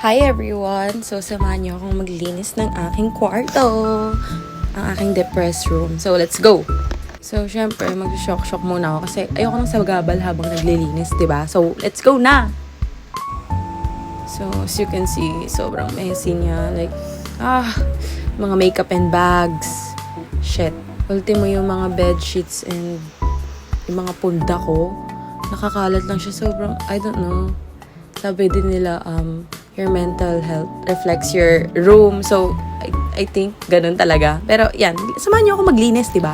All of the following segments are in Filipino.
Hi everyone! So, samahan niyo akong maglinis ng aking kwarto. Ang aking depressed room. So, let's go! So, syempre, mag-shock-shock muna ako kasi ayoko nang sagabal habang naglilinis, diba? So, let's go na! So, as you can see, sobrang messy niya. Like, mga makeup and bags. Shit. Ultimo yung mga bed sheets and yung mga punda ko. Nakakalat lang siya. Sobrang, I don't know. Sabi din nila, your mental health reflects your room. So, I think ganun talaga. Pero, yan. Samahan niyo ako maglinis, diba?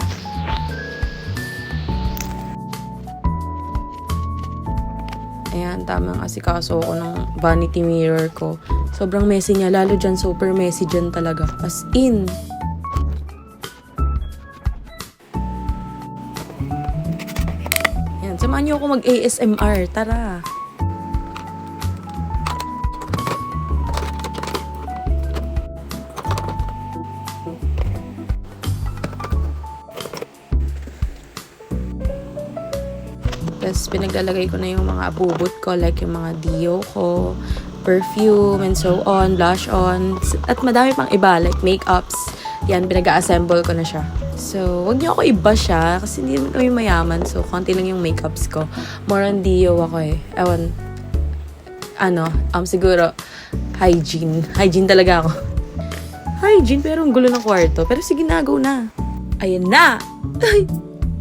Ayan, tamang asikaso ko ng vanity mirror ko. Sobrang messy niya. Lalo dyan, super messy dyan talaga. As in. Ayan, samahan niyo ako mag-ASMR. Tara! Tapos, pinaglalagay ko na yung mga abubot ko, like yung mga dio ko, perfume, and so on, blush on, at madami pang iba, like makeups. Yan, pinag-assemble ko na siya. So, wag niyo ako iba siya, kasi hindi naman kami mayaman, so, konti lang yung makeups ko. More on dio ako eh. Ewan, siguro, hygiene. Hygiene talaga ako. Hygiene, pero ang gulo ng kwarto. Pero sige na, go na. Ayan na! Ay,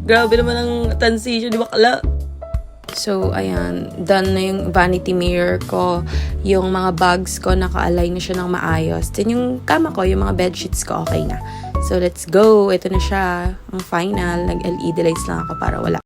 grabe naman ang transition, di ba kala? So, ayan, done na yung vanity mirror ko. Yung mga bags ko, naka-align na siya ng maayos. Then yung kama ko, yung mga bedsheets ko, okay na. So, let's go. Ito na siya. Ang final. Nag-LED lights lang ako para wala